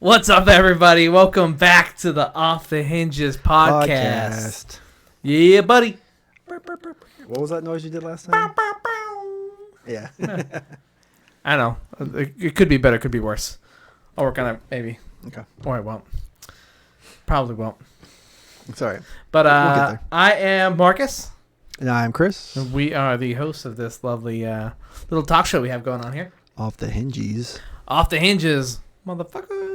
What's up, everybody? Welcome back to the Off the Hinges podcast. Yeah, buddy. What was that noise you did last time? Yeah. I know. It could be better, could be worse. I'll work on it, maybe. Okay. Or I won't. Probably won't. It's all right. But We'll get there. I am Marcus. And I'm Chris. And we are the hosts of this lovely little talk show we have going on here. Off the Hinges. Off the Hinges, motherfucker.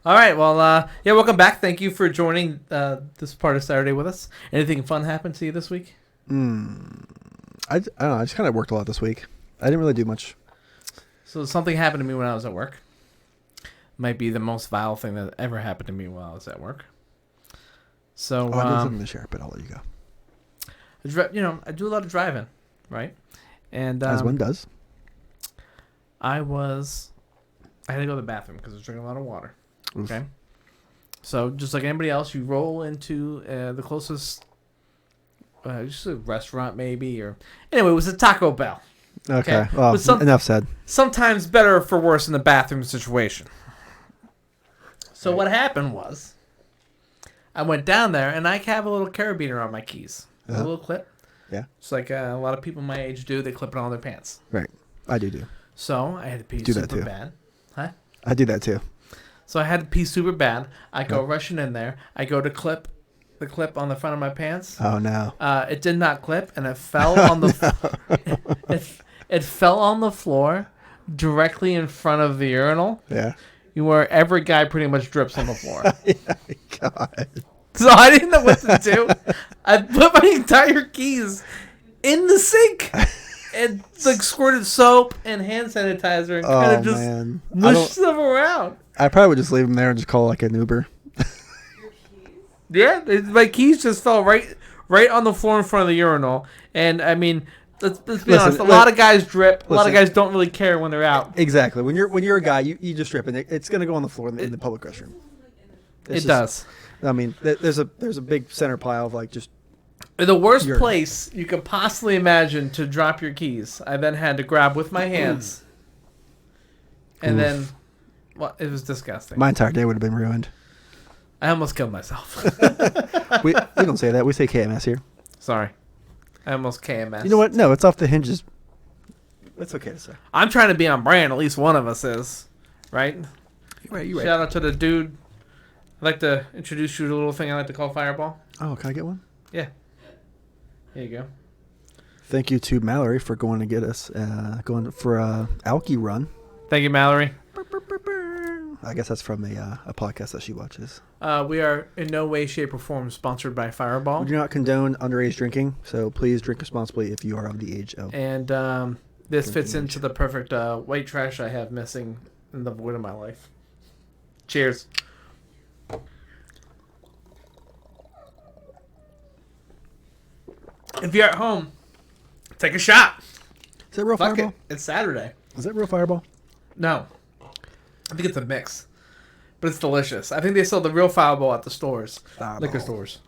All right, well, yeah, welcome back. Thank you for joining this part of Saturday with us. Anything fun happened to you this week? I don't know. I just kind of worked a lot this week. I didn't really do much. So something happened to me when I was at work. Might be the most vile thing that ever happened to me while I was at work. So, I did something to share, but I'll let you go. I do a lot of driving, right? And As one does. I had to go to the bathroom because I was drinking a lot of water. Oof. Okay. So just like anybody else, you roll into the closest, just a restaurant maybe, or anyway, it was a Taco Bell. Okay. Well, enough said. Sometimes better for worse in the bathroom situation. So what happened was, I went down there and I have a little carabiner on my keys, a little clip. Yeah. It's like a lot of people my age do. They clip it on their pants. Right. I do. So I had to pee Do that super too. bad. Huh? I do that too. So I had to pee super bad. I go rushing in there. I go to clip the clip on the front of my pants. Oh no. It did not clip, and it fell on the it fell on the floor directly in front of the urinal. Yeah. Where every guy pretty much drips on the floor. Yeah, God. So I didn't know what to do. I put my entire keys in the sink and like squirted soap and hand sanitizer and kind of just mushed them around. I probably would just leave them there and just call like an Uber. Yeah, my keys just fell right on the floor in front of the urinal. And I mean, let's be honest. A lot of guys drip. A lot of guys don't really care when they're out. Exactly. When you're a guy, you just drip, and it's gonna go on the floor in the public restroom. It does. I mean, there's a big center pile of like just. The worst place you could possibly imagine to drop your keys. I then had to grab with my hands, and then, well, it was disgusting. My entire day would have been ruined. I almost killed myself. we don't say that. We say KMS here. Sorry, I almost KMS. You know what? No, it's Off the Hinges. That's okay to say. I'm trying to be on brand. At least one of us is, right? You're right. Shout out to the dude. I'd like to introduce you to a little thing I like to call Fireball. Oh, can I get one? Yeah. Here you go. Thank you to Mallory for going to get us, going for a Alki run. Thank you, Mallory. I guess that's from a podcast that she watches. We are in no way, shape, or form sponsored by Fireball. We do not condone underage drinking, so please drink responsibly if you are of the age of. And this fits into the perfect white trash I have missing in the void of my life. Cheers. If you're at home, take a shot. Is that real Fuck Fireball? it. It's Saturday. Is that real Fireball? No. I think it's a mix. But it's delicious. I think they sell the real Fireball at the stores. Liquor stores.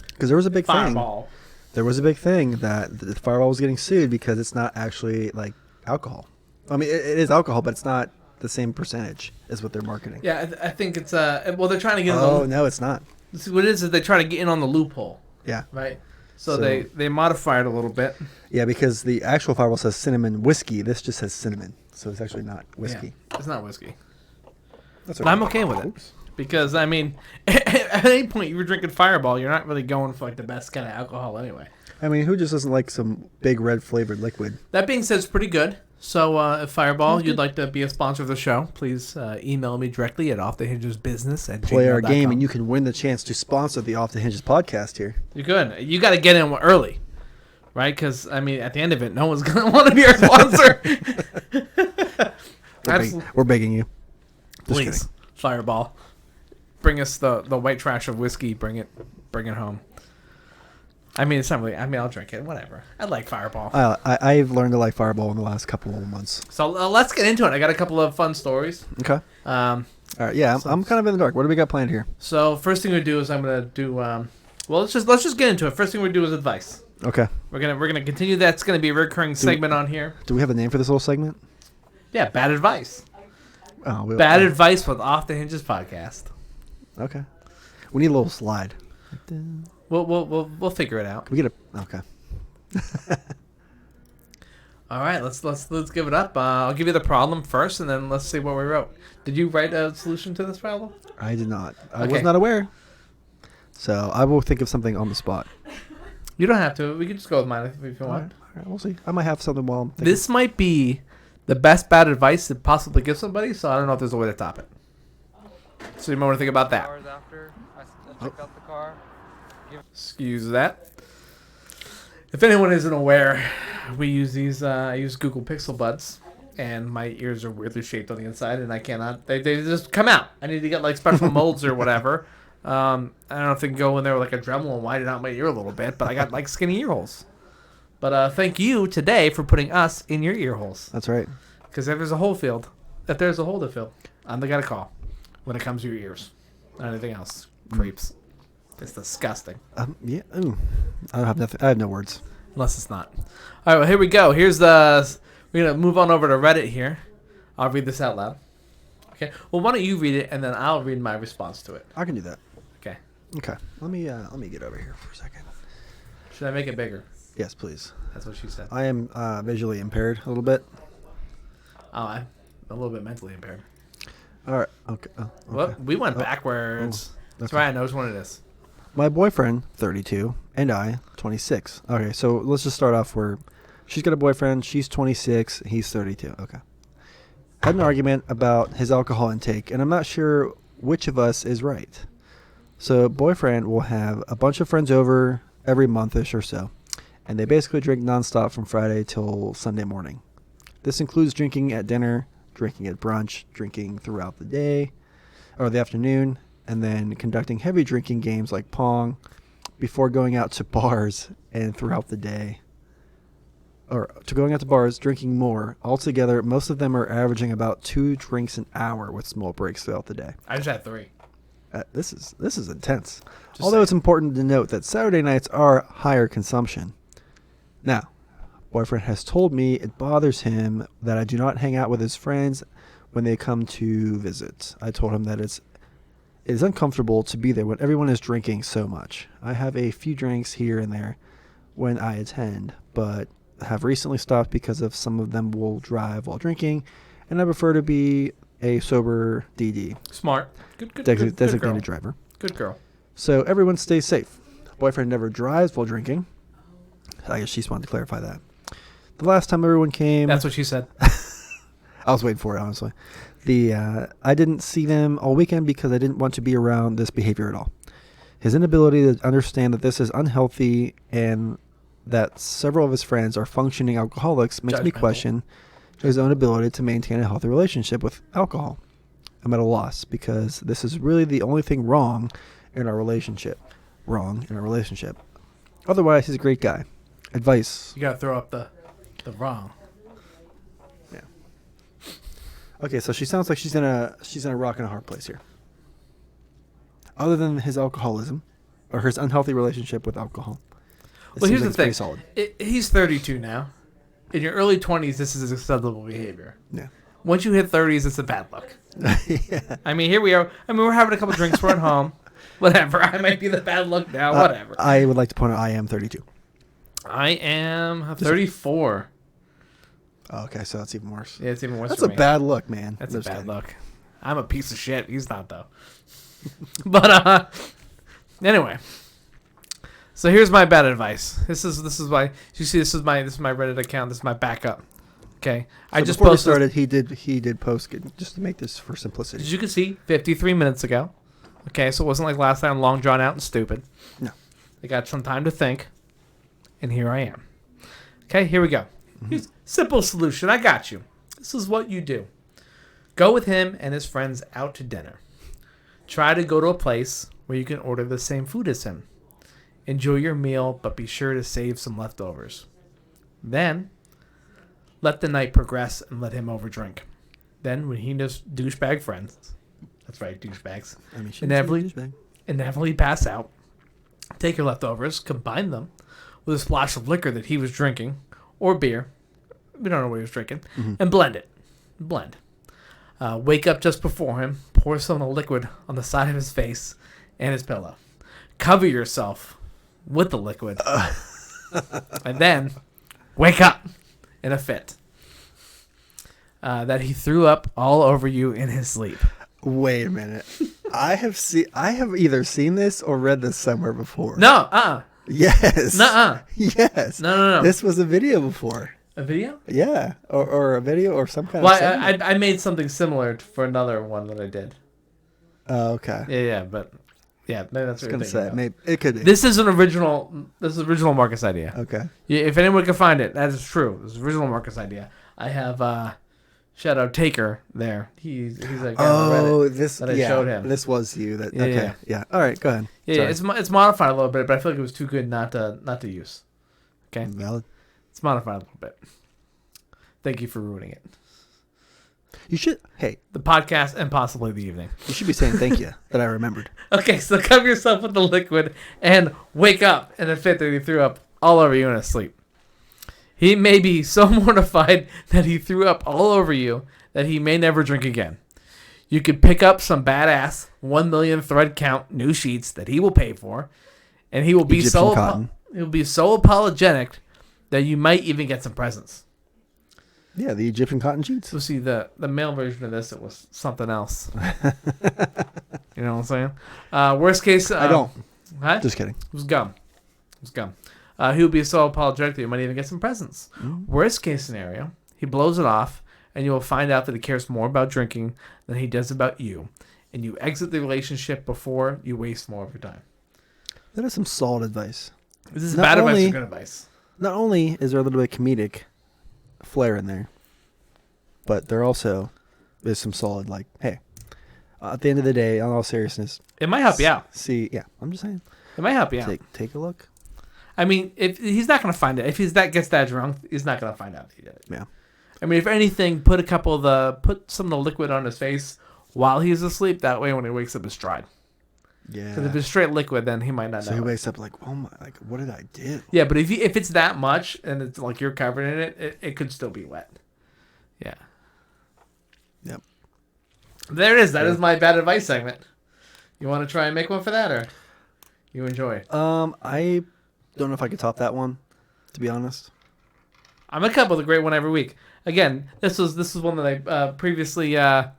Because there was a big Fireball. There was a big thing that the Fireball was getting sued because it's not actually like alcohol. I mean, it is alcohol, but it's not the same percentage as what they're marketing. Yeah, I think it's well, they're trying to get in Oh, no, it's not. what it is they try to get in on the loophole. Yeah. Right? So they modify it a little bit. Yeah, because the actual Fireball says cinnamon whiskey. This just says cinnamon. So it's actually not whiskey. Yeah, it's not whiskey. That's But I'm okay with it. Oops. Because, I mean, at any point you were drinking Fireball, you're not really going for like the best kind of alcohol anyway. I mean, who just doesn't like some big red flavored liquid? That being said, it's pretty good. So if Fireball, you'd like to be a sponsor of the show, please email me directly at offthehingesbusiness@gmail.com. Play our game, and you can win the chance to sponsor the Off the Hinges podcast here. You could. You got to get in early, right? Because, I mean, at the end of it, no one's going to want to be our sponsor. We're begging you. Please, Fireball. Bring us the white trash of whiskey. Bring it home. I mean, it's not really. I mean, I'll drink it. Whatever. I like Fireball. I've learned to like Fireball in the last couple of months. So let's get into it. I got a couple of fun stories. Okay. All right. Yeah, I'm kind of in the dark. What do we got planned here? So first thing we do is I'm gonna do. Well, let's just get into it. First thing we do is advice. Okay. We're gonna continue. That's gonna be a recurring segment on here. Do we have a name for this little segment? Yeah, bad advice. Bad advice with Off the Hinges podcast. Okay. We need a little slide. We'll figure it out. Can we get a okay. All right, let's give it up. I'll give you the problem first, and then let's see what we wrote. Did you write a solution to this problem? I did not. I was not aware. So I will think of something on the spot. You don't have to. We can just go with mine if you want. All right, we'll see. I might have something while I'm thinking. This might be the best bad advice to possibly give somebody, so I don't know if there's a way to top it. So you might want to think about that. Hours after I check out the car. Excuse that. If anyone isn't aware, we use these. I use Google Pixel Buds, and my ears are weirdly shaped on the inside, and I cannot. They just come out. I need to get like special molds or whatever. I don't know if they can go in there with like a Dremel and widen out my ear a little bit, but I got like skinny ear holes. But thank you today for putting us in your ear holes. That's right. Because if there's a hole to fill, I'm the guy to call when it comes to your ears. Not anything else. Creeps. It's disgusting. Yeah. Ooh. I don't have nothing. I have no words. Unless it's not. All right. Well, here we go. We're gonna move on over to Reddit here. I'll read this out loud. Okay. Well, why don't you read it and then I'll read my response to it. I can do that. Okay. Okay. Let me get over here for a second. Should I make it bigger? Yes, please. That's what she said. I am visually impaired a little bit. Oh, I'm a little bit mentally impaired. All right. Okay. Oh, okay. Well, we went backwards. That's right. I know which one it is. My boyfriend, 32, and I, 26. Okay, so let's just start off where she's got a boyfriend. She's 26. He's 32. Okay. Had an argument about his alcohol intake, and I'm not sure which of us is right. So boyfriend will have a bunch of friends over every month-ish or so, and they basically drink nonstop from Friday till Sunday morning. This includes drinking at dinner, drinking at brunch, drinking throughout the day or the afternoon, and then conducting heavy drinking games like Pong before going out to bars and throughout the day. Or to going out to bars, drinking more. Altogether, most of them are averaging about 2 drinks an hour with small breaks throughout the day. I just had 3. This is intense. Just Although saying. It's important to note that Saturday nights are higher consumption. Now, boyfriend has told me it bothers him that I do not hang out with his friends when they come to visit. I told him that it is uncomfortable to be there when everyone is drinking so much. I have a few drinks here and there when I attend, but have recently stopped because of some of them will drive while drinking, and I prefer to be a sober DD. Smart. Good Designated girl. driver. Good girl. So everyone stays safe. Boyfriend never drives while drinking. I guess she just wanted to clarify that. The last time everyone came... That's what she said. I was waiting for it, honestly. I didn't see them all weekend because I didn't want to be around this behavior at all. His inability to understand that this is unhealthy and that several of his friends are functioning alcoholics makes me question his own ability to maintain a healthy relationship with alcohol. I'm at a loss because this is really the only thing wrong in our relationship. Otherwise, he's a great guy. Advice. You gotta throw up the wrong. Yeah. Okay, so she sounds like she's in a rock and a hard place here. Other than his alcoholism, or his unhealthy relationship with alcohol. Well, here's the thing. Solid. He's 32 now. In your early 20s, this is acceptable behavior. Yeah. Once you hit 30s, it's a bad look. Yeah. I mean, here we are. I mean, we're having a couple drinks. We're at home. Whatever. I might be the bad look now. Whatever. I would like to point out I am 32. I am 34. Oh, okay, so that's even worse. Yeah, it's even worse. That's for a me. bad look, man. That's a bad look. I'm a piece of shit. He's not though. But anyway. So here's my bad advice. This is why you see this is my Reddit account. This is my backup. Okay, So I just before posted. we started, he did post it just to make this for simplicity. As you can see, 53 minutes ago. Okay, so it wasn't like last time, long drawn out and stupid. No. I got some time to think, and here I am. Okay, here we go. Here's simple solution. I got you. This is what you do. Go with him and his friends out to dinner. Try to go to a place where you can order the same food as him. Enjoy your meal, but be sure to save some leftovers. Then, let the night progress and let him overdrink. Then, when he knows douchebag friends, that's right, douchebags, I mean, inevitably pass out, take your leftovers, combine them with a splash of liquor that he was drinking, or beer, we don't know what he was drinking, and blend it. Blend. Wake up just before him. Pour some of the liquid on the side of his face and his pillow. Cover yourself with the liquid. And then wake up in a fit. That he threw up all over you in his sleep. Wait a minute. I have either seen this or read this somewhere before. No, Yes. Nuh-uh. Yes. No. This was a video before. A video? Yeah. Or a video or some kind of segment. I made something similar for another one that I did. Oh, okay. Yeah, but maybe that's what you're thinking about. Maybe it could be. This is original Marcus idea. Okay. Yeah, if anyone can find it, that is true. This is original Marcus idea. I have shout out Taker there. He's like this that I showed him. This was you that Yeah, okay. Yeah. All right, go ahead. Yeah, it's modified a little bit, but I feel like it was too good not to use. Okay. Valid. It's modified a little bit. Thank you for ruining it. You should the podcast and possibly the evening. You should be saying thank you that I remembered. Okay, so cover yourself with the liquid and wake up in a fit that he threw up all over you in his sleep. He may be so mortified that he threw up all over you that he may never drink again. You could pick up some badass 1 million thread count new sheets that he will pay for, and he will be he'll be so apologetic that you might even get some presents. Yeah, the Egyptian cotton sheets. So see the male version of this, it was something else. You know what I'm saying? Worst case, I don't. Huh? Just kidding. It was gum. He would be so apologetic that you might even get some presents. Worst case scenario, he blows it off, and you will find out that he cares more about drinking than he does about you, and you exit the relationship before you waste more of your time. That is some solid advice. This is bad advice or good advice? Not only is there a little bit of comedic flair in there, but there also is some solid, like, hey, at the end of the day, on all seriousness, it might help you out. I'm just saying. It might help you out. Take a look. I mean, if he's not going to find it, if gets that drunk, he's not going to find out that he did it. Yeah. I mean, if anything, put some of the liquid on his face while he's asleep. That way, when he wakes up, it's dried. Yeah. Because if it's straight liquid, then he might not know. So he wakes up like, oh my, like, what did I do? Yeah, but if it's that much and it's like you're covered in it, it could still be wet. Yeah. Yep. There it is. That is my bad advice segment. You want to try and make one for that, or you enjoy it? I don't know if I could top that one, to be honest. I'm gonna come up with a great one every week. Again, this was one that I previously I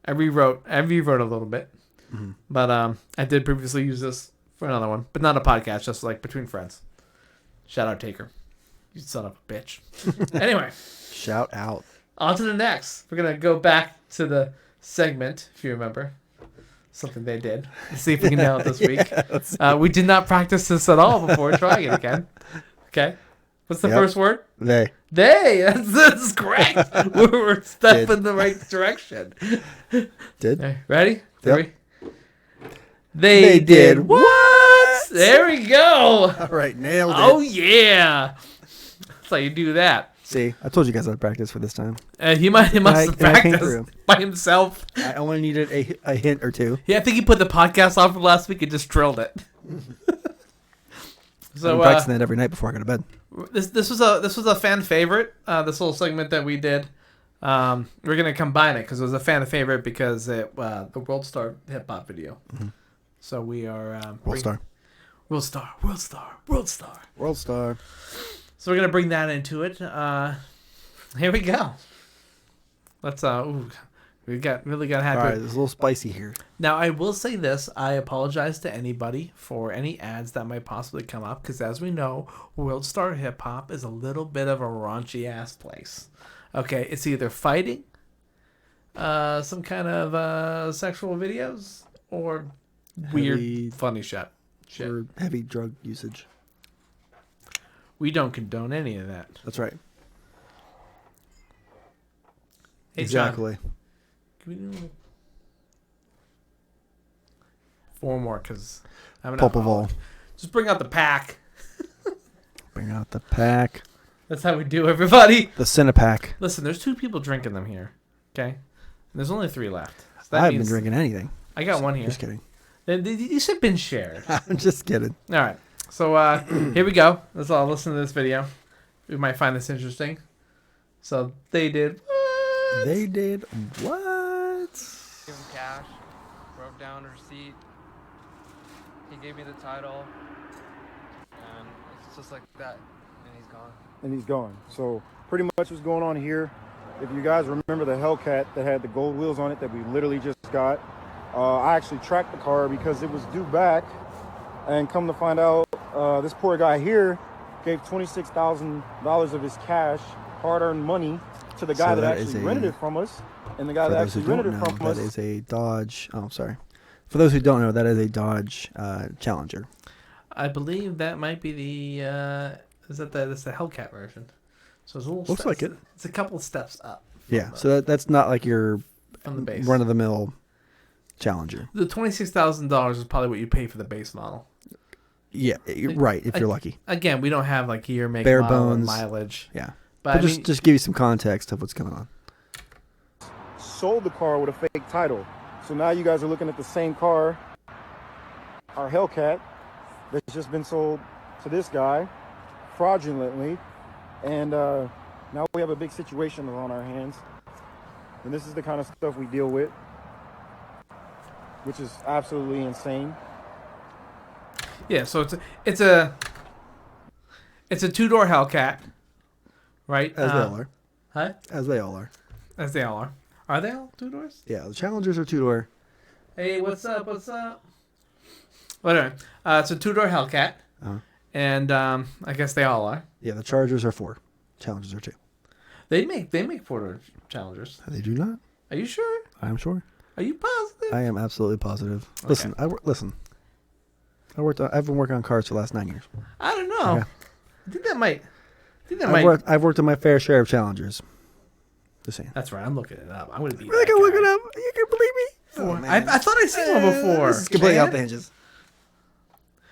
rewrote. I rewrote a little bit, but I did previously use this for another one, but not a podcast, just like between friends. Shout out Taker, you son of a bitch. Anyway, shout out. On to the next. We're gonna go back to the segment, if you remember. Something they did. Let's see if we can nail it this week. We did not practice this at all before trying it again. Okay. What's the first word? They. That's correct. We're stepping in the right direction. Did. Okay, ready? Yep. They did what? There we go. All right, nailed it. Oh, yeah. That's how you do that. See, I told you guys I'd practice for this time. He must have practiced by himself. I only needed a hint or two. Yeah, I think he put the podcast on for last week and just drilled it. So I'm practicing that every night before I go to bed. This was a fan favorite. This little segment that we did. We're gonna combine it because it was a fan favorite because the WorldStar hip hop video. Mm-hmm. So we are WorldStar. So we're gonna bring that into it. Here we go. Let's we really got happy. All right, it's a little spicy here. Now I will say this: I apologize to anybody for any ads that might possibly come up, because as we know, WorldStar Hip Hop is a little bit of a raunchy ass place. Okay, it's either fighting, some kind of sexual videos, or weird funny shit. Or heavy drug usage. We don't condone any of that. That's right. Hey, exactly. John, can we do 4 more? Because I'm Pulp of all. Just bring out the pack. Bring out the pack. That's how we do, everybody. The Cinepack. Listen, there's 2 people drinking them here. Okay? And there's only 3 left. So I haven't been drinking anything. I got one here. Just kidding. These have been shared. I'm just kidding. All right. So here we go. Let's all listen to this video. We might find this interesting. So they did what? They did what? broke down receipt. He gave me the title, and it's just like that, and he's gone. So pretty much what's going on here, if you guys remember the Hellcat that had the gold wheels on it that we literally just got, I actually tracked the car because it was due back, and come to find out, this poor guy here gave $26,000 of his cash, hard-earned money, to the guy that actually rented it from us. And the guy that actually rented it from us. That is a Dodge. Oh, sorry. For those who don't know, that is a Dodge Challenger. I believe that might be the. That's the Hellcat version. So it's a little. Looks like it. It's a couple of steps up. Yeah. So that's not like your from the base run-of-the-mill Challenger. The $26,000 is probably what you pay for the base model. Yeah, right. If you're lucky. Again, we don't have like year, make, bare model, bones mileage. Yeah, but just give you some context of what's going on. Sold the car with a fake title, so now you guys are looking at the same car, our Hellcat, that's just been sold to this guy fraudulently, and now we have a big situation on our hands, and this is the kind of stuff we deal with, which is absolutely insane. Yeah, so it's a two-door Hellcat, right? As they all are. Huh? As they all are. As they all are. Are they all two doors? Yeah, the Challengers are two-door. Hey, what's up? What's up? Whatever. It's a two-door Hellcat, and I guess they all are. Yeah, the Chargers are 4. Challengers are 2. They make four-door Challengers. They do not. Are you sure? I'm sure. Are you positive? I am absolutely positive. Okay. Listen. I've been working on cars for the last 9 years. I don't know. Okay. I think that might. I've worked on my fair share of Challengers. Just saying. That's right. I'm looking it up. I'm going to be. Really gonna look it up? You can believe me? Oh, I thought I seen one before. This is completely off the hinges.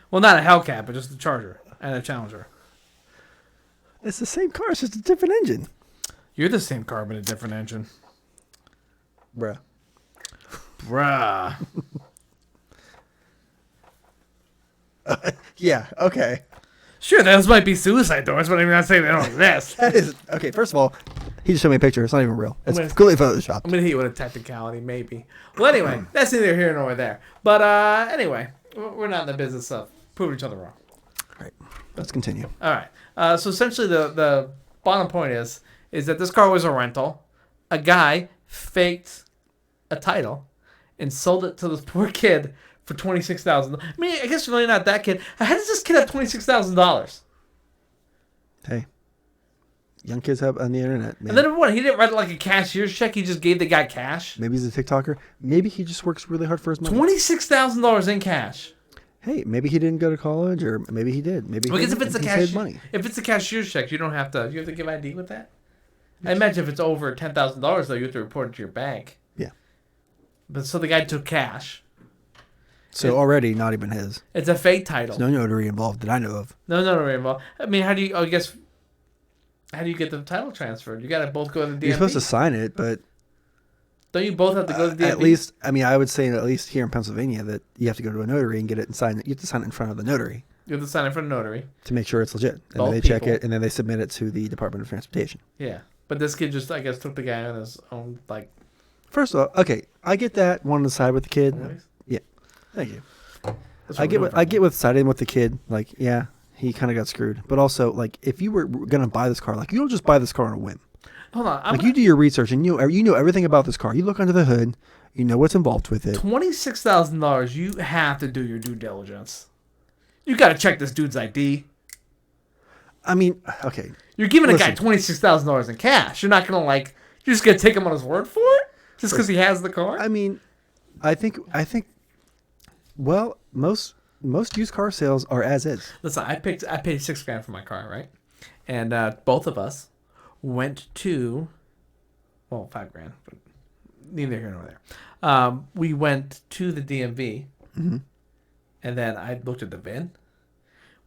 Well, not a Hellcat, but just a Charger and a Challenger. It's the same car. It's just a different engine. You're the same car, but a different engine. Bruh. Yeah, okay. Sure, those might be suicide doors, but I'm not saying they don't exist. That is okay. First of all, he just showed me a picture. It's not even real. It's completely photoshopped. I'm gonna hit you with a technicality, maybe. Well, anyway, that's neither here nor there. But anyway, we're not in the business of proving each other wrong. Right. Let's continue. All right. So essentially, the bottom point is that this car was a rental. A guy faked a title and sold it to this poor kid for $26,000. I mean, I guess really not that kid. How does this kid have $26,000? Hey, young kids have on the internet. Man. And then what? He didn't write like a cashier's check. He just gave the guy cash. Maybe he's a TikToker. Maybe he just works really hard for his money. $26,000 in cash. Hey, maybe he didn't go to college, or maybe he did. Maybe because if it's a saved money. If it's a cashier's check, you don't have to. You have to give ID with that. I imagine if it's over $10,000, though, you have to report it to your bank. Yeah. But so the guy took cash. So already not even his. It's a fake title. There's no notary involved that I know of. No notary involved. I mean, how do you get the title transferred? You got to both go to the DMV. You're supposed to sign it, but don't you both have to go to the DMV? At least, I mean, I would say at least here in Pennsylvania that you have to go to a notary and get it and sign it. You have to sign it in front of the notary. You have to sign it in front of the notary to make sure it's legit. And both then they check it, and then they submit it to the Department of Transportation. Yeah, but this kid just, I guess, took the guy on his own, like. First of all, okay, I get that wanting to side with the kid. Always? Yeah, thank you. I get with siding with the kid. Like, yeah, he kind of got screwed. But also, like, if you were gonna buy this car, like, you don't just buy this car on a whim. Hold on, you do your research and you know everything about this car. You look under the hood, you know what's involved with it. $26,000. You have to do your due diligence. You got to check this dude's ID. I mean, okay. You're giving a guy $26,000 in cash. You're not gonna you're just gonna take him on his word for it just because he has the car. I mean, I think. Well, most used car sales are as is. Listen, I paid $6,000 for my car, right? And both of us went to, well, $5,000, but neither here nor there. We went to the DMV, and then I looked at the VIN.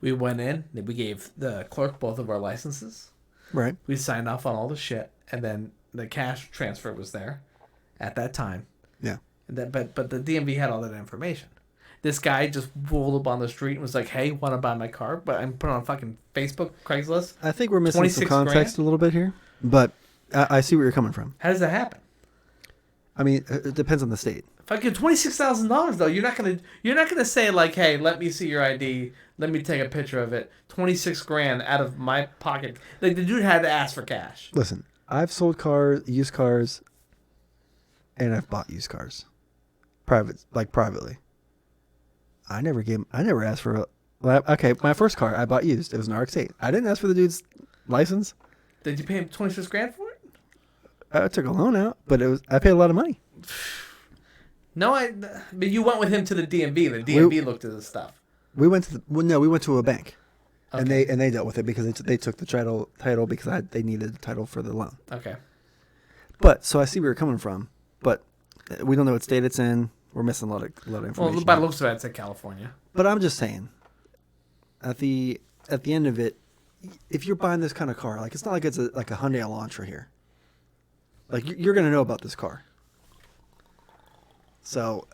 We went in, and we gave the clerk both of our licenses. Right. We signed off on all the shit, and then the cash transfer was there at that time. Yeah. And then, but the DMV had all that information. This guy just rolled up on the street and was like, "Hey, want to buy my car?" But I'm put on fucking Facebook, Craigslist. I think we're missing some context a little bit here, but I see where you're coming from. How does that happen? I mean, it depends on the state. Fucking $26,000 though. You're not gonna say like, hey, let me see your ID. Let me take a picture of it. 26 grand out of my pocket. Like the dude had to ask for cash. Listen, I've sold used cars, and I've bought used cars, privately. I never asked for okay, my first car I bought used. It was an RX-8. I didn't ask for the dude's license. Did you pay him 26 grand for it? I took a loan out, but I paid a lot of money. No, but you went with him to the DMV. The DMV looked at the stuff. We went to a bank, Okay. and they dealt with it because they took the title because they needed the title for the loan. Okay. But so I see where you're coming from, but we don't know what state it's in. We're missing a lot of information. Well, by the looks of it, it's in California. But I'm just saying, at the end of it, if you're buying this kind of car, like it's not like it's like a Hyundai Elantra here. Like you're gonna know about this car. So,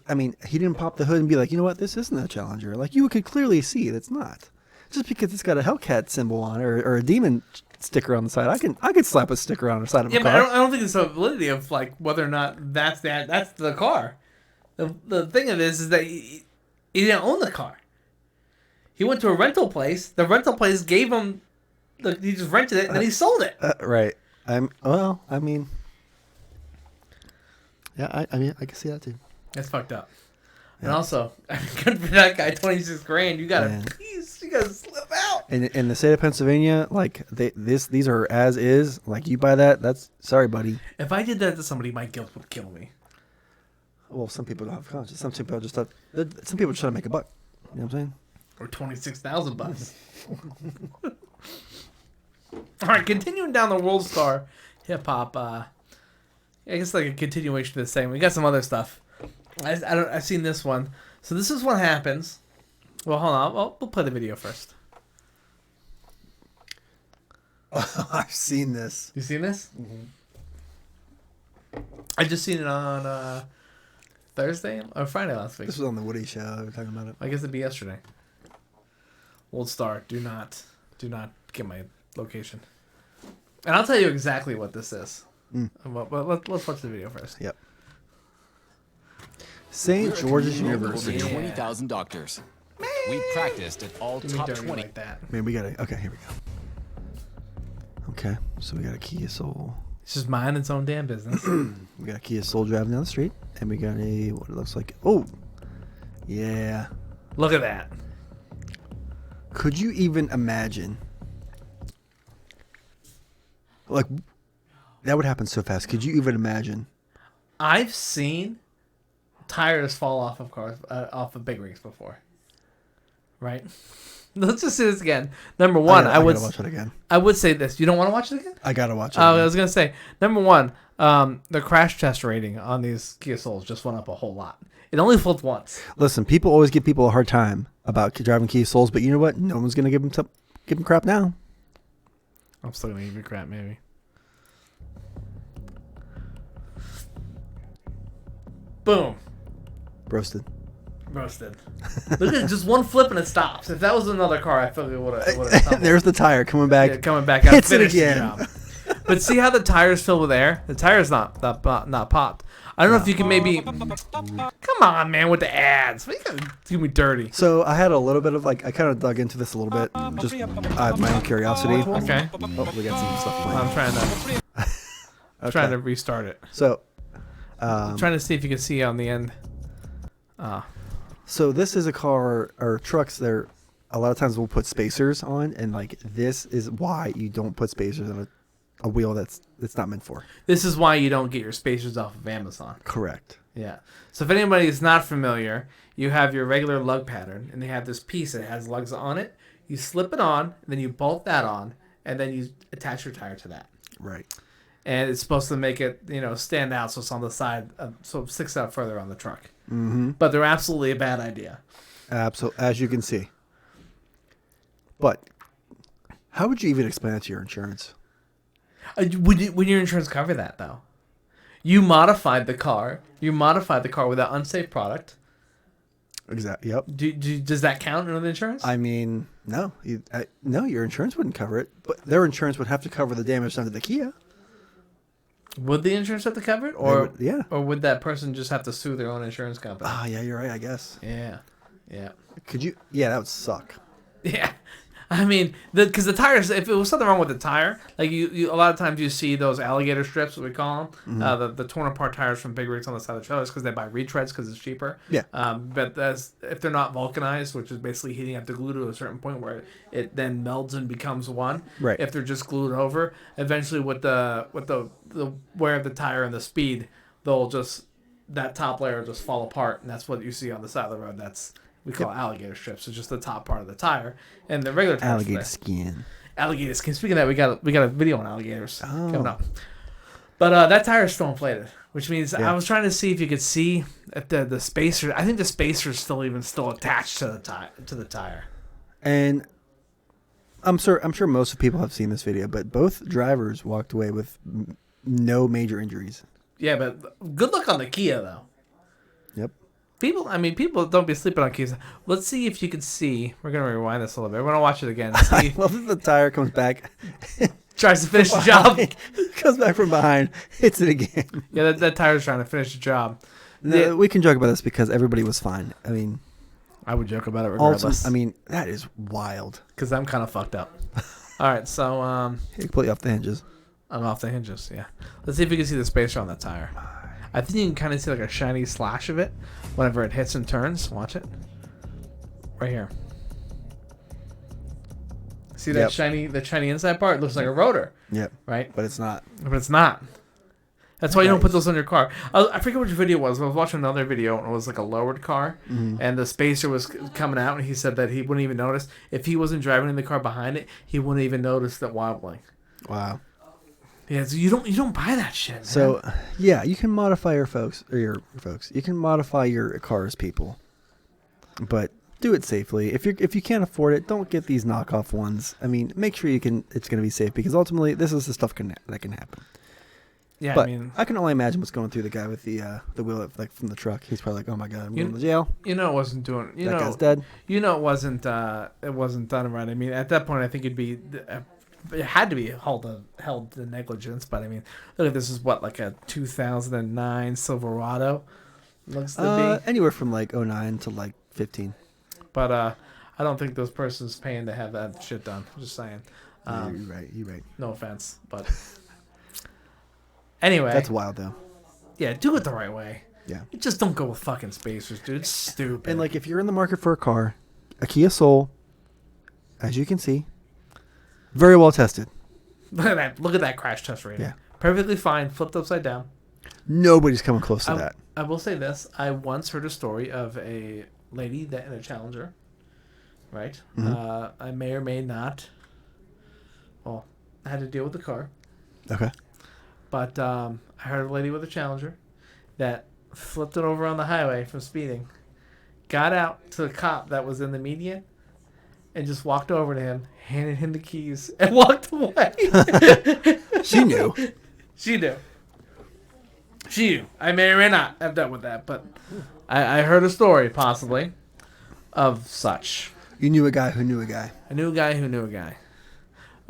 I mean, he didn't pop the hood and be like, you know what, this isn't a Challenger. Like you could clearly see it's not. Just because it's got a Hellcat symbol on it or a demon sticker on the side, I could slap a sticker on the side of a car. Yeah, but I don't think it's a validity of like whether or not that's the car. The thing of this is that he didn't own the car. He went to a rental place. The rental place gave him he just rented it and then he sold it. Right. I mean, yeah, I mean, I can see that too. That's fucked up. Yeah. And also, good for that guy, 26 grand. You gotta slip out. In the state of Pennsylvania, like these are as is. Like you buy that, that's sorry, buddy. If I did that to somebody, my guilt would kill me. Well, some people don't have conscience. Some people just try to make a buck. You know what I'm saying? Or $26,000. All right, continuing down the WorldStar hip hop. I guess like a continuation of the same. We got some other stuff. I've seen this one. So this is what happens. Well, hold on. We'll play the video first. I've seen this. You seen this? Mm-hmm. I just seen it on Thursday or Friday last week. This was on the Woody show. We were talking about it. I guess it'd be yesterday. WorldStar, do not get my location. And I'll tell you exactly what this is. But let's watch the video first. Yep. St. George's University. Over 20,000 doctors. We practiced at all top 20. Like that. Man, we got it. Okay, here we go. Okay, so we got a Kia Soul. It's just mind its own damn business. We got a Kia Soul driving down the street, and we got what it looks like. Oh, yeah. Look at that. Could you even imagine? Like, that would happen so fast. Could you even imagine? I've seen tires fall off of cars, off of big rigs before. Right? Let's just say this again. Number one, I would watch it again. I would say this. You don't want to watch it again? I gotta watch it. I was gonna say, number one, the crash test rating on these Kia Souls just went up a whole lot. It only flipped once. Listen, people always give people a hard time about driving Kia Souls, but you know what? No one's gonna give them crap now. I'm still gonna give you crap, maybe. Boom. Roasted. Look at just one flip and it stops. If that was another car, I feel it would have. There's the tire coming back. Yeah, coming back. Hits it again. Job. But see how the tire's filled with air? The tire's not popped. I don't know if you can maybe. Come on, man, with the ads. Why you gotta do me dirty? So I had a little bit of I kind of dug into this a little bit, just out of my own curiosity. Okay. Oh, we got some stuff playing. I'm trying to restart it. So, I'm trying to see if you can see on the end. So this is a car or trucks. There, a lot of times we'll put spacers on, and like this is why you don't put spacers on a wheel that's not meant for. This is why you don't get your spacers off of Amazon. Correct. Yeah. So if anybody is not familiar, you have your regular lug pattern, and they have this piece that has lugs on it. You slip it on, and then you bolt that on, and then you attach your tire to that. Right. And it's supposed to make it, stand out so it's on the side, so it sticks out further on the truck. Mm-hmm. But they're absolutely a bad idea. Absolutely, as you can see. But how would you even explain that to your insurance? Would your insurance cover that, though? You modified the car. With that unsafe product. Exactly. Yep. Does that count under the insurance? I mean, no. No, your insurance wouldn't cover it. But their insurance would have to cover the damage done to the Kia. Would the insurance have to cover it, or yeah, or would that person just have to sue their own insurance company? Oh yeah, you're right. I guess. Yeah. Could you? Yeah, that would suck. Yeah. I mean, because the tires, if it was something wrong with the tire, like you a lot of times you see those alligator strips, what we call them, the torn apart tires from big rigs on the side of the trailers because they buy retreads because it's cheaper. Yeah. But if they're not vulcanized, which is basically heating up the glue to a certain point where it then melds and becomes one. Right. If they're just glued over, eventually with the wear of the tire and the speed, that top layer will just fall apart, and that's what you see on the side of the road. We call alligator strips. It's just the top part of the tire, and the regular tires. Alligator skin. Alligator skin. Speaking of that, we got a video on alligators coming up. But that tire is still inflated, which means I was trying to see if you could see if the spacer. I think the spacer is still attached to the tire. And I'm sure most people have seen this video, but both drivers walked away with no major injuries. Yeah, but good luck on the Kia though. Yep. People don't be sleeping on Kias. Let's see if you can see. We're going to rewind this a little bit. We're going to watch it again. See. I love that the tire comes back. Tries to finish the job. Comes back from behind. Hits it again. Yeah, that tire's trying to finish the job. No, we can joke about this because everybody was fine. I mean, I would joke about it regardless. That is wild. Because I'm kind of fucked up. All right, so... You're completely off the hinges. I'm off the hinges, yeah. Let's see if you can see the spacer on that tire. I think you can kind of see like a shiny slash of it whenever it hits and turns. Watch it. Right here. See that shiny inside part? It looks like a rotor. Yep. Right? But it's not. But it's not. That's why you don't put those on your car. I forget which video it was. I was watching another video and it was like a lowered car and the spacer was coming out and he said that he wouldn't even notice. If he wasn't driving in the car behind it, he wouldn't even notice that wobbling. Wow. Yeah, so you don't buy that shit, man. So, yeah, you can modify your folks. You can modify your cars, people. But do it safely. If you can't afford it, don't get these knockoff ones. I mean, make sure it's going to be safe because ultimately this is the stuff that can happen. Yeah, but I can only imagine what's going through the guy with the wheel from the truck. He's probably like, "Oh my god, I'm going to jail." You know, it wasn't doing. That guy's dead. You know, it wasn't done right. I mean, at that point, I think it'd be. It had to be held to negligence, but I mean, look at this is like a 2009 Silverado looks to be anywhere from like 09 to like 15. But I don't think those persons paying to have that shit done. I'm just saying. You're right. No offense, but anyway, that's wild though. Yeah, do it the right way. Yeah, just don't go with fucking spacers, dude. It's stupid. And like, if you're in the market for a car, a Kia Soul, as you can see. Very well tested. Look at that crash test rating. Yeah. Perfectly fine, flipped upside down. Nobody's coming close to that. I will say this. I once heard a story of a lady that in a Challenger, right? I may or may not, I had to deal with the car. Okay. But I heard a lady with a Challenger that flipped it over on the highway from speeding, got out to the cop that was in the median, and just walked over to him, handed him the keys, and walked away. She knew. She knew. I may or may not have done with that, but I heard a story, possibly, of such. You knew a guy who knew a guy. I knew a guy who knew a guy.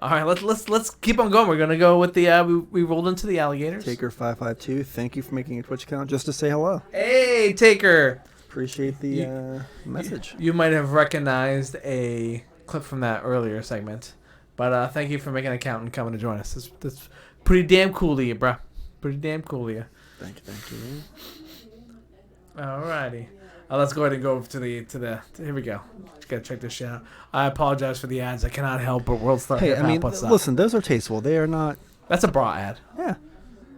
All right, let's keep on going. We're gonna go with the we rolled into the alligators. Taker552, thank you for making a Twitch account just to say hello. Hey, Taker. Appreciate the message. You might have recognized a clip from that earlier segment, but thank you for making an account and coming to join us. That's pretty damn cool of you, bro. Pretty damn cool of you. Thank you. Alrighty. Let's go ahead and go to the. Here we go. Just gotta check this shit out. I apologize for the ads. I cannot help but WorldStar. Hey, I mean, listen, those are tasteful. They are not. That's a bra ad. Yeah.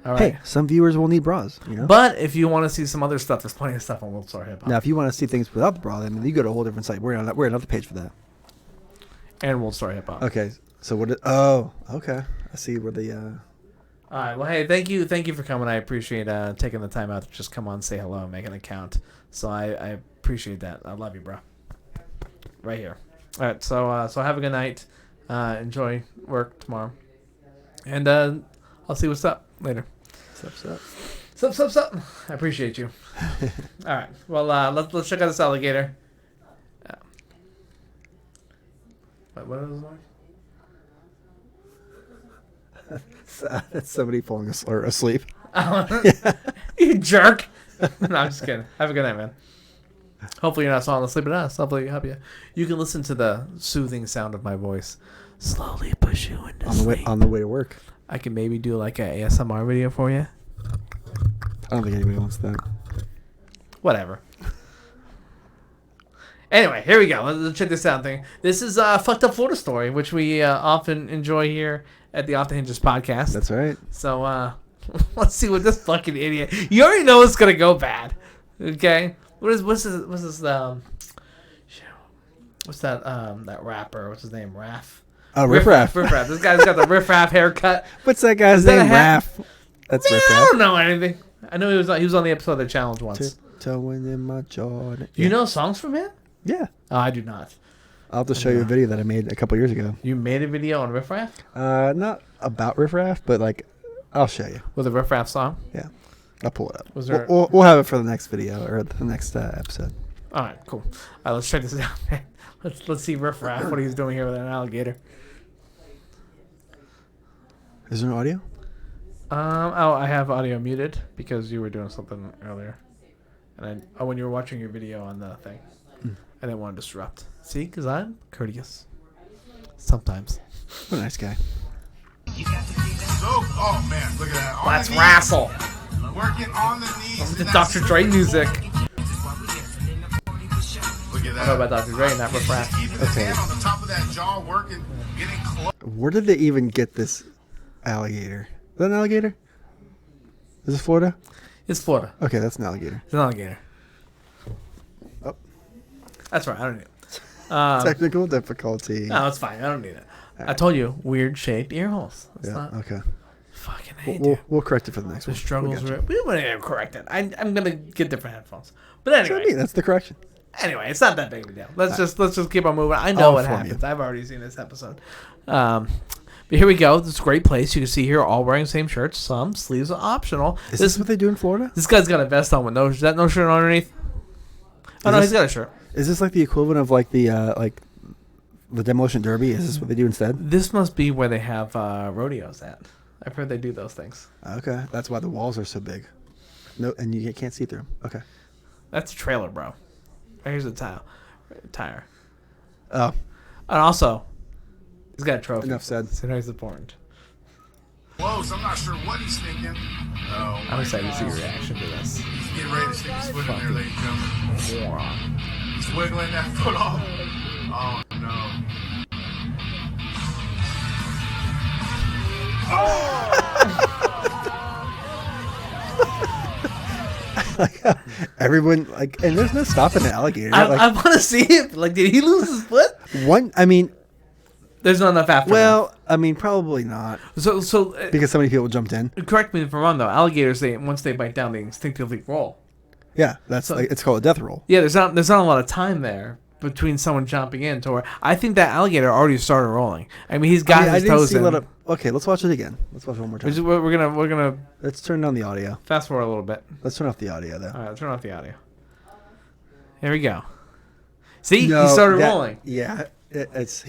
All right. Hey, some viewers will need bras, you know. But if you want to see some other stuff, there's plenty of stuff on WorldStar Hip Hop. Now, if you want to see things without the bra, I mean, you go to a whole different site. We're another page for that. And WorldStar Hip Hop. Okay. So what? Okay. I see where the. All right. Well, hey, thank you for coming. I appreciate taking the time out to just come on, say hello, and make an account. So I appreciate that. I love you, bro. Right here. All right. So have a good night. Enjoy work tomorrow, and I'll see what's up later. Sup. I appreciate you. All right. Well, let's check out this alligator. What is this like? That's somebody falling asleep. You jerk. No, I'm just kidding. Have a good night, man. Hopefully you're not falling asleep at us. Hopefully help you. You can listen to the soothing sound of my voice slowly push you into sleep. On the way to work. I can maybe do like an ASMR video for you. I don't think anybody wants that. Whatever. Anyway, here we go. Let's check this out thing. This is a fucked up Florida story, which we often enjoy here at the Off the Hinges podcast. That's right. So let's see what this fucking idiot. You already know it's gonna go bad. Okay. What's that rapper? What's his name? Raph. Oh, Riff Raff. Riff Raff. This guy's got the Riff Raff haircut. What's that guy's name? Raff. That's Riff Raff. I don't know anything. I know he was on the episode of the challenge once. Tiptoeing in my jaw. Do you know songs from him? Yeah. Oh, I do not. I'll have to show you a video that I made a couple years ago. You made a video on Riff Raff? Not about Riff Raff, but like, I'll show you. With a Riff Raff song? Yeah. I'll pull it up. Was there... We'll have it for the next video or the next episode. All right, cool. All right, let's check this out, man. Let's see Riff Raff, what he's doing here with an alligator. Is there no audio? I have audio muted because you were doing something earlier. And when you were watching your video on the thing, I didn't want to disrupt. See, because I'm courteous. Sometimes. What a nice guy. Oh man, look at that. Let's wrestle. Working on the knees. The Dr. Dre music. Look at that. I know about Dr. Dre and that Riff Raff. Okay. On the top of that jaw, working, getting close. Where did they even get this alligator? Is that an alligator? Is this Florida? It's Florida. Okay, that's an alligator. It's an alligator. Oh. That's right. I don't need it. Technical difficulty. No, it's fine. I don't need it. Right. I told you, weird shaped ear holes. It's yeah. not Okay. Fucking hate we'll correct it for the next one. The struggles we wouldn't even correct it. I'm gonna get different headphones. But anyway, that's what I mean. That's the correction. Anyway, it's not that big of a deal. Let's just keep on moving. I know what happens. I've already seen this episode. But here we go. This is a great place. You can see here, all wearing the same shirts. Some sleeves are optional. Is this what they do in Florida? This guy's got a vest on with no shirt underneath. Oh no, he's got a shirt. Is this like the equivalent of like the demolition derby? Is this what they do instead? This must be where they have rodeos at. I've heard they do those things. Okay, that's why the walls are so big. No, and you can't see through them. Okay, that's a trailer, bro. Here's the tire. Oh, and also, he's got a trophy. Enough said. So he's important. Close. I'm not sure what he's thinking. Oh, I'm excited to see your reaction to this. He's getting ready to stick his foot in there, ladies and gentlemen. Moron. He's wiggling that foot off. Oh no. Everyone and there's no stopping the alligator. I want to see it. Like, did he lose his foot? I mean, there's not enough after. Well, I mean, probably not. So because so many people jumped in. Correct me if I'm wrong, though. Alligators, once they bite down, they instinctively roll. Yeah, that's it's called a death roll. Yeah, there's not a lot of time there between someone jumping in to where I think that alligator already started rolling. I mean, he's got his toes in. Okay, let's watch it again. Let's watch it one more time. We're gonna. Let's turn down the audio. Fast forward a little bit. Let's turn off the audio though. All right, let's turn off the audio. Here we go. See, he started rolling. Yeah, that's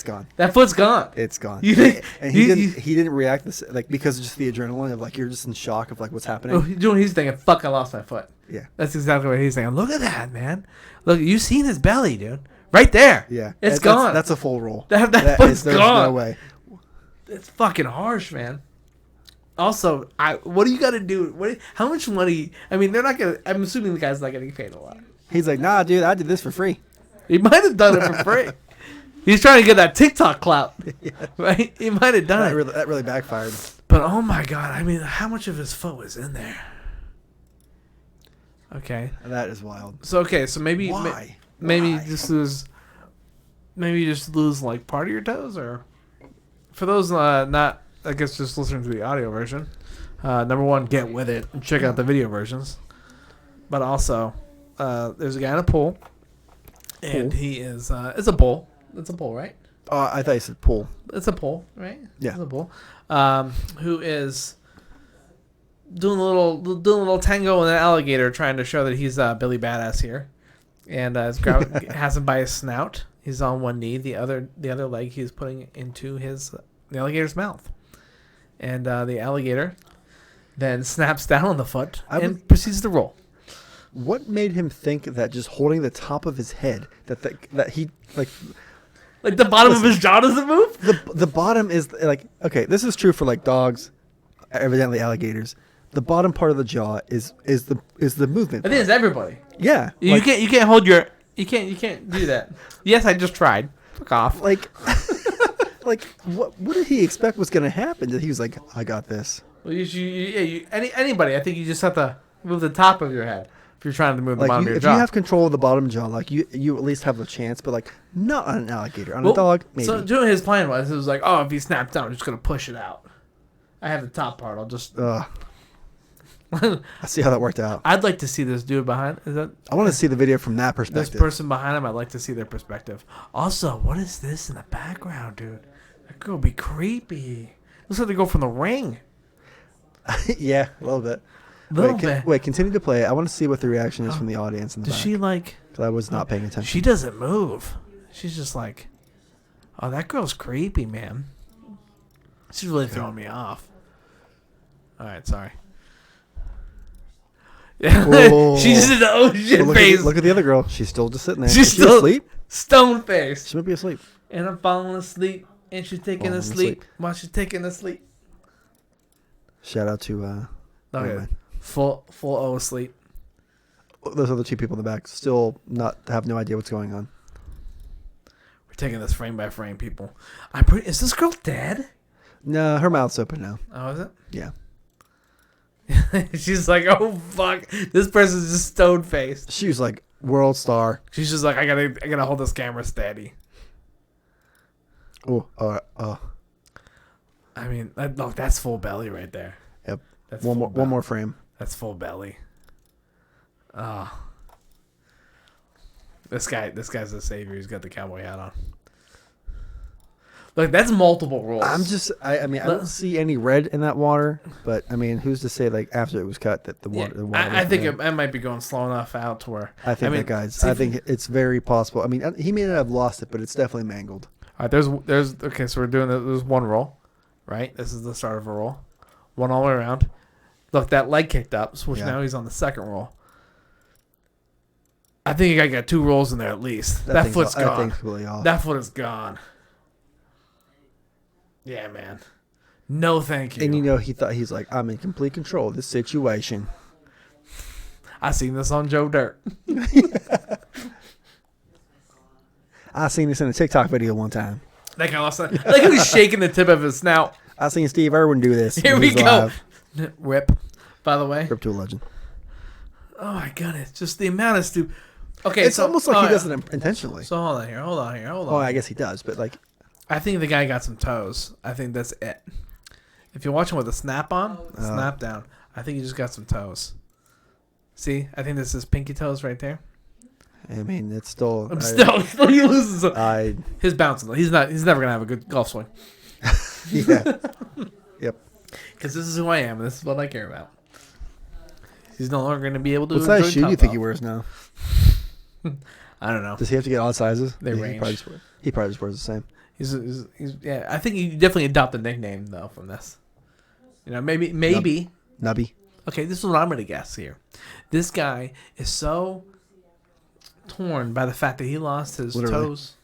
gone. That foot's gone. It's gone. He didn't react because of just the adrenaline of you're just in shock of what's happening. He's thinking, "Fuck, I lost my foot." Yeah, that's exactly what he's thinking. Look at that, man. Look, you seen his belly, dude. Right there. Yeah, it's gone. That's a full roll. That foot's there's gone. No way. It's fucking harsh, man. Also, what do you got to do? How much money? I mean, they're not gonna. I'm assuming the guy's not getting paid a lot. He's like, nah, dude, I did this for free. He might have done it for free. He's trying to get that TikTok clout, right? He might have done it. That really backfired. But oh my god, I mean, how much of his foot was in there? Okay, that is wild. So maybe why? Maybe you just lose like part of your toes, or for those not, I guess, just listening to the audio version. Number one, get with it and check out the video versions. But also, there's a guy in a pool, and he is it's a bull. It's a bull, right? I thought you said pool. It's a bull, right? Yeah, it's a bull. Who is doing a little tango with an alligator, trying to show that he's Billy Badass here, and has him by his snout. He's on one knee, the other leg he's putting into the alligator's mouth, And the alligator then snaps down on the foot and proceeds to roll. What made him think that just holding the top of his head that he like the bottom of his jaw doesn't move? The bottom is like, okay, this is true for like dogs, evidently alligators. The bottom part of the jaw is the movement. I think it's everybody. Yeah. You can't hold your you can't do that. Yes, I just tried. Fuck off. Like like what did he expect was gonna happen? That he was like, I got this. Well, anybody, I think you just have to move the top of your head if you're trying to move the bottom of your if jaw. you have control of the bottom jaw, like you at least have a chance, but like not on an alligator. On a dog, maybe. So doing his plan was like, oh, if he snaps down, I'm just gonna push it out. I have the top part. I'll just. I see how that worked out. I'd like to see this dude behind. I want to see the video from that perspective. This person behind him, I'd like to see their perspective. Also, what is this in the background, dude? That girl be creepy. Looks like they go from the ring. Yeah, a little bit. Wait, continue to play. I want to see what the reaction is from the audience in the back. Does she like? Because I was not paying attention. She doesn't move. She's just like, oh, that girl's creepy, man. She's really throwing me off. All right, sorry. She's in the ocean face. Look at the other girl. She's still just sitting there. She's still asleep. Stone face. She might be asleep. And I'm falling asleep, and she's taking a sleep while she's taking a sleep. Shout out to full O asleep. Those other two people in the back still have no idea what's going on. We're taking this frame by frame, people. Is this girl dead? No, her mouth's open now. Oh, is it? Yeah. She's like, oh fuck, this person's just stone faced. She was like WorldStar. She's just like, I gotta hold this camera steady. Oh, I mean, look, that's full belly right there. Yep. That's one more frame. That's full belly. Oh. This guy's the savior. He's got the cowboy hat on. Look, that's multiple rolls. I mean, I don't see any red in that water, but I mean, who's to say like after it was cut that the water? The water I think it might be going slow enough out to where. I think I think it's very possible. I mean, he may not have lost it, but it's definitely mangled. All right, there's okay. So we're doing there's one roll, right? This is the start of a roll, one all the way around. Look, that leg kicked up, which now he's on the second roll. I think I got 2 rolls in there at least. That foot's gone. That foot is gone. Yeah, man. No, thank you. And he's like, I'm in complete control of this situation. I seen this on Joe Dirt. I seen this in a TikTok video one time. That guy lost that. Like he was shaking the tip of his snout. I seen Steve Irwin do this. Here we go. Live. Rip, by the way. Rip to a legend. Oh my goodness. Just the amount of stupid. Okay, it's almost like he does it intentionally. So hold on here. Well, I guess he does, but like. I think the guy got some toes. I think that's it. If you're watching with a snap on, snap down, I think he just got some toes. See, I think this is pinky toes right there. I mean, it's still. He loses. His bouncing. He's never gonna have a good golf swing. Yeah. Yep. Because this is who I am. And this is what I care about. He's no longer gonna be able to. What size shoe do you think he wears now? I don't know. Does he have to get odd sizes? They range. He probably just wears the same. He's yeah. I think you definitely adopt a nickname though from this. You know, maybe Nubby. Okay, this is what I'm gonna guess here. This guy is so torn by the fact that he lost his toes.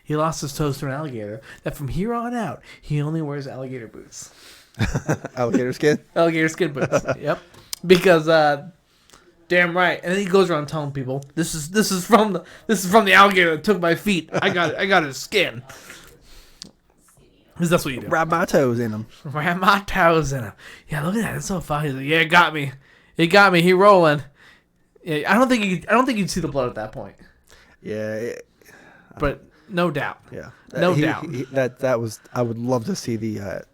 He lost his toes to an alligator. That from here on out, he only wears alligator boots. Alligator skin. Alligator skin boots. Yep. Because damn right. And then he goes around telling people, "This is from the alligator that took my feet. I got his skin." Because that's what you do. Wrap my toes in them. Wrap my toes in them. Yeah, look at that. It's so funny. He's like, yeah, it got me. It got me. He rolling. Yeah, I don't think you'd see the blood at that point. Yeah. But no doubt. Yeah. No doubt. That was. I would love to see the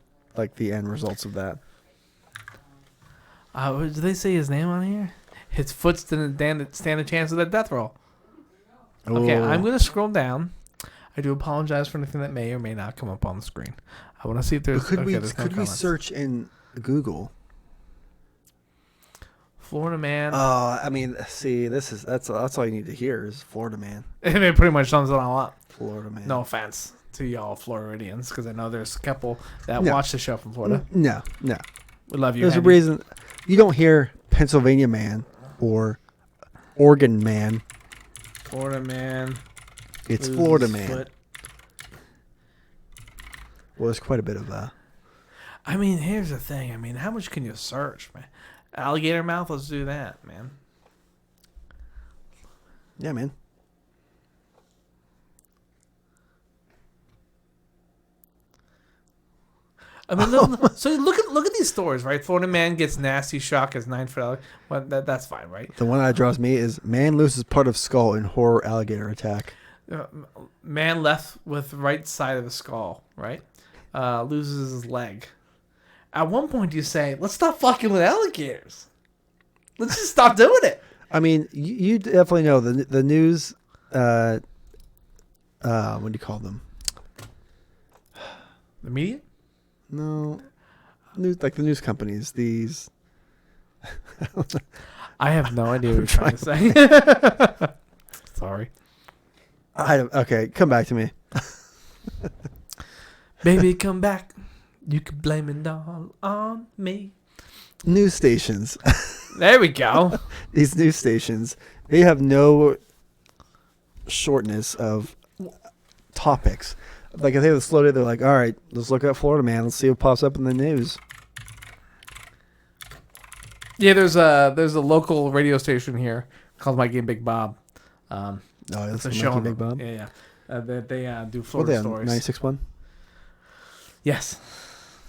the end results of that. Did they say his name on here? His foot didn't stand a chance of that death roll. Okay, I'm going to scroll down. I do apologize for anything that may or may not come up on the screen. I want to see if there's. Could we search in Google? Florida man. I mean, see, that's all you need to hear is Florida man. It pretty much sums it all up. Florida man. No offense to y'all Floridians, because I know there's a couple that watch the show from Florida. No. We love you. There's a reason you don't hear Pennsylvania man or Oregon man. Florida man. It's Florida man. Foot. Well, there's quite a bit of that. I mean, here's the thing. I mean, how much can you search, man? Alligator mouth, let's do that, man. Yeah, man. I mean, so look at these stories, right? Florida man gets nasty shock as 9-foot. Well, that's fine, right? The one that draws me is man loses part of skull in horror alligator attack. Man left with right side of the skull, right? Loses his leg. At one point, you say, "Let's stop fucking with alligators. Let's just stop doing it." I mean, you definitely know the news. What do you call them? The media? No, news like the news companies. These. I have no idea what you're trying to say. Sorry. Okay, come back to me. Baby, come back. You can blame it all on me. News stations. There we go. These news stations, they have no shortness of topics. Like if they have a slow day, they're like, all right, let's look at Florida man. Let's see what pops up in the news. Yeah, there's a local radio station here called My Game Big Bob. That's a show. Big Bob. Yeah. They do Florida stories. 96.1. Yes.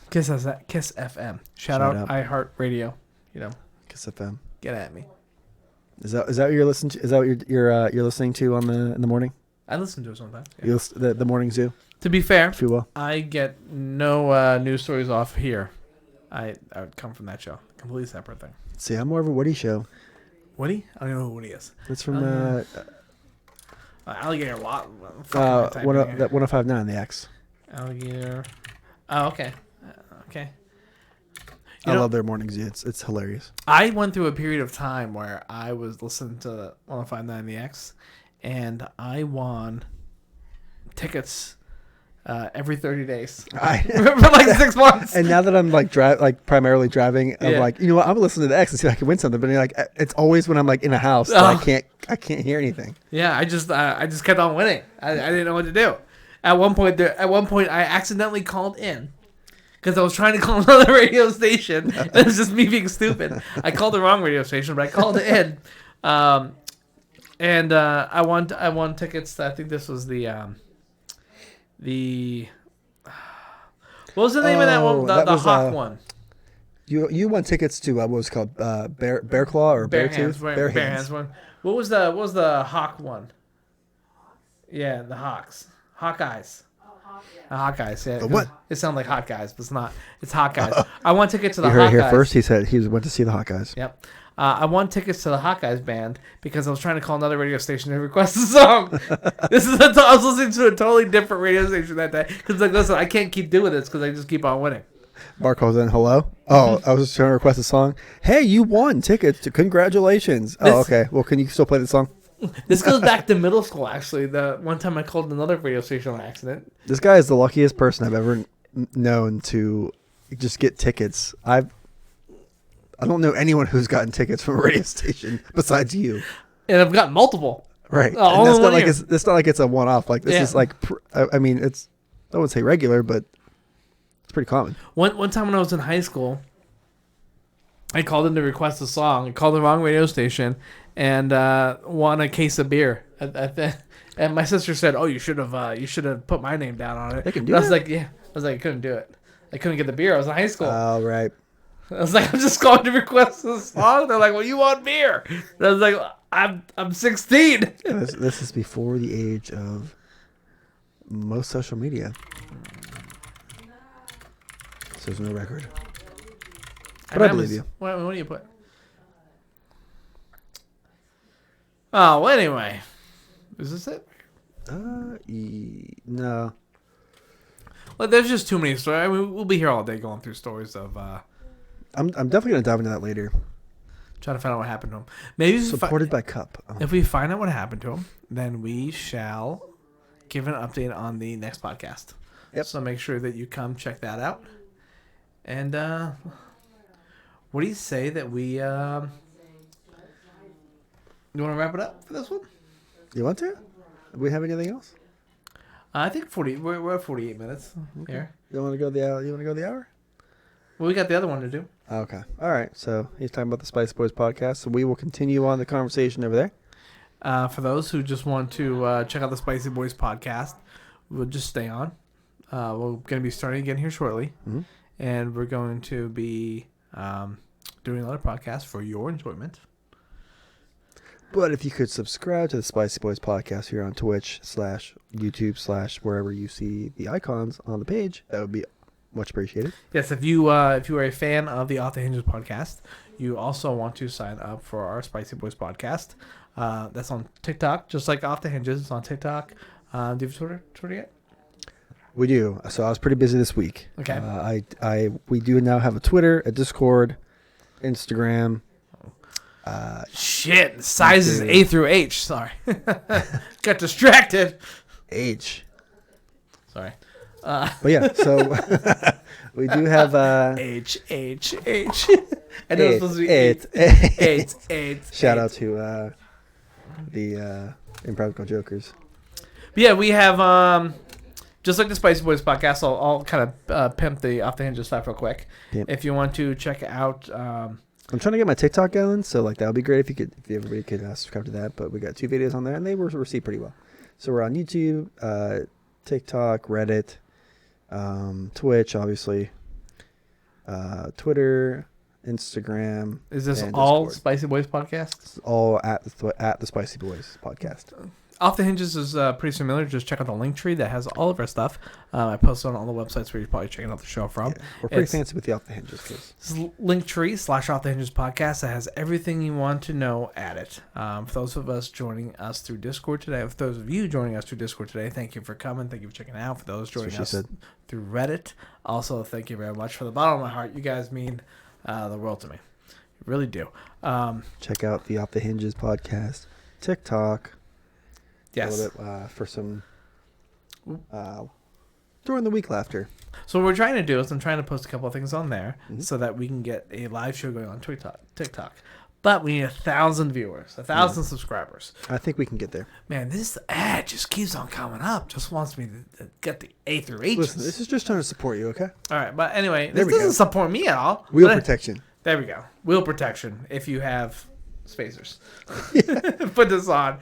Kiss FM. Shout out iHeartRadio. You know. Kiss FM. Get at me. Is that what you're listening to? Is that what you're listening to in the morning? I listen to it sometimes. Yeah. The morning zoo. To be fair, if you will, I get no news stories off here. I would come from that show. Completely separate thing. See, I'm more of a Woody show. Woody? I don't even know who Woody is. That's from Alligator Lot. That 105.9 the X. Alligator. Oh, okay. Okay. I love their morning zoo. It's hilarious. I went through a period of time where I was listening to 105.9 the X, and I won tickets every 30 days for like 6 months. And now that I'm primarily driving, I'm like, you know what? I'm listening to the X and see if I can win something. But you're like, it's always when I'm like in a house that I can't hear anything. Yeah, I just kept on winning. I didn't know what to do. At one point, I accidentally called in because I was trying to call another radio station. It was just me being stupid. I called the wrong radio station, but I called it in, and I won tickets. I think this was the what was the name of that one? The Hawk one. You won tickets to what was it called Bear Claw or Bear Tooth? Bear Hands one. What was the Hawk one? Yeah, the Hawks. Hawkeyes. The Hawkeyes, yeah. The what? It sounds like Hot Guys, but it's not. It's Hawkeyes. I won tickets to the Hawkeyes. You heard it here first. He said he went to see the Hawkeyes. Yep. I won tickets to the Hawkeyes band because I was trying to call another radio station to request a song. I was listening to a totally different radio station that day because listen, I can't keep doing this because I just keep on winning. Mark calls in, hello? Oh, I was just trying to request a song. Hey, you won tickets. Congratulations. Okay. Well, can you still play the song? This goes back to middle school, actually. The one time I called another radio station on accident. This guy is the luckiest person I've ever known to just get tickets. I don't know anyone who's gotten tickets from a radio station besides you. And I've gotten multiple. Right. And that's not like it's a one-off. Like this is like, I mean, it's, I wouldn't say regular, but it's pretty common. One time when I was in high school, I called in to request a song. I called the wrong radio station and won a case of beer. And my sister said, "Oh, you should have put my name down on it." They can do I was like, "Yeah." I was like, "I couldn't do it. I couldn't get the beer. I was in high school." Oh, right. I was like, "I'm just calling to request a song." They're like, "Well, you want beer?" And I was like, "I'm 16." This is before the age of most social media. So there's no record. But I believe you. What do you put? Oh, well, anyway. Is this it? No. Well, there's just too many stories. I mean, we'll be here all day going through stories of... I'm definitely going to dive into that later. Trying to find out what happened to him. Maybe supported by Cup. If we find out what happened to him, then we shall give an update on the next podcast. Yep. So make sure that you come check that out. And what do you say that we... you want to wrap it up for this one? You want to? Do we have anything else? I think 40. We're at 48 minutes here. You want to go the hour? Well, we got the other one to do. Okay. All right. So he's talking about the Spicy Boys podcast. So we will continue on the conversation over there. For those who just want to check out the Spicy Boys podcast, we'll just stay on. We're going to be starting again here shortly. Mm-hmm. And we're going to be doing another podcast for your enjoyment. But if you could subscribe to the Spicy Boys podcast here on Twitch /YouTube / wherever you see the icons on the page, that would be much appreciated. Yes, if you are a fan of the Off the Hinges podcast, you also want to sign up for our Spicy Boys podcast. That's on TikTok, just like Off the Hinges. It's on TikTok. Do you have Twitter yet? We do. So I was pretty busy this week. Okay. We do now have a Twitter, a Discord, Instagram. Shit, size is A through H. Sorry. Got distracted. H. Sorry. But yeah, so we do have H. I know it's supposed to be eight. Shout out to the Impractical Jokers. But yeah, we have just like the Spicy Boys podcast. I'll kind of pimp the Off the Hinges stuff real quick. Yep. If you want to check out. I'm trying to get my TikTok going, so like that would be great if everybody could subscribe to that. But we got 2 videos on there, and they were received pretty well. So we're on YouTube, TikTok, Reddit, Twitch, obviously, Twitter, Instagram. Is this and all Discord. Spicy Boys podcasts? It's all at the Spicy Boys podcast. Off the Hinges is pretty familiar. Just check out the link tree that has all of our stuff. I post on all the websites where you're probably checking out the show from. Yeah, we're pretty fancy with the Off the Hinges. This is link tree / Off the Hinges podcast that has everything you want to know at it. For those of us joining us through Discord today, for those of you joining us through Discord today, thank you for coming. Thank you for checking it out. For those joining us through Reddit, also thank you very much. From the bottom of my heart, you guys mean the world to me. You really do. Check out the Off the Hinges podcast, TikTok. Yes. A little bit for some during the week laughter. So what we're trying to do is I'm trying to post a couple of things on there so that we can get a live show going on TikTok. But we need 1,000 viewers, 1,000 subscribers. I think we can get there. Man, this ad just keeps on coming up. Just wants me to get the A through H. Listen, this is just trying to support you, okay? All right, but anyway, this doesn't support me at all. Wheel protection. There we go. Wheel protection if you have spacers. Put this on.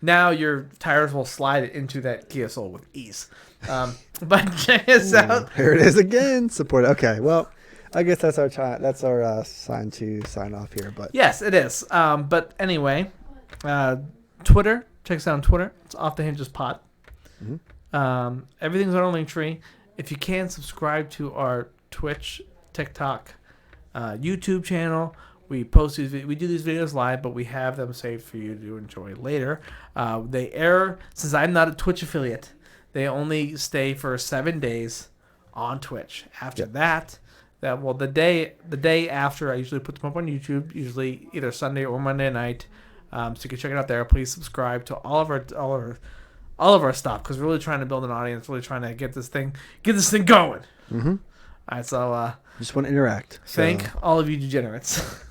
Now your tires will slide into that Kia Soul with ease. But check us out. Here it is again. Support. Okay, well, I guess that's our sign to sign off here. But yes, it is. But anyway, Twitter. Check us out on Twitter. It's Off the Hinges Pod. Mm-hmm. Everything's on our link tree. If you can, subscribe to our Twitch, TikTok, YouTube channel. We post these. We do these videos live, but we have them saved for you to enjoy later. They air, since I'm not a Twitch affiliate, they only stay for 7 days on Twitch. After that, the day after, I usually put them up on YouTube, usually either Sunday or Monday night. So you can check it out there. Please subscribe to all of our stuff, because we're really trying to build an audience. Really trying to get this thing going. Mm-hmm. All right, so just want to interact. Thank all of you degenerates.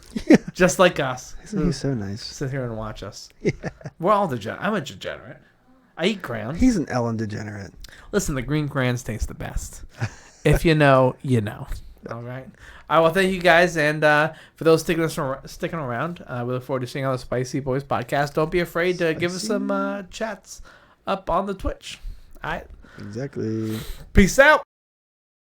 Just like us. Isn't he so nice? Sit here and watch us. Yeah. We're all degenerate. I'm a degenerate. I eat crayons. He's an Ellen degenerate. Listen, the green crayons taste the best. If you know, you know. All right. All right, well, thank you guys. And for those sticking around, we look forward to seeing on the Spicy Boys podcast. Don't be afraid to give us some chats up on the Twitch. All right. Exactly. Peace out.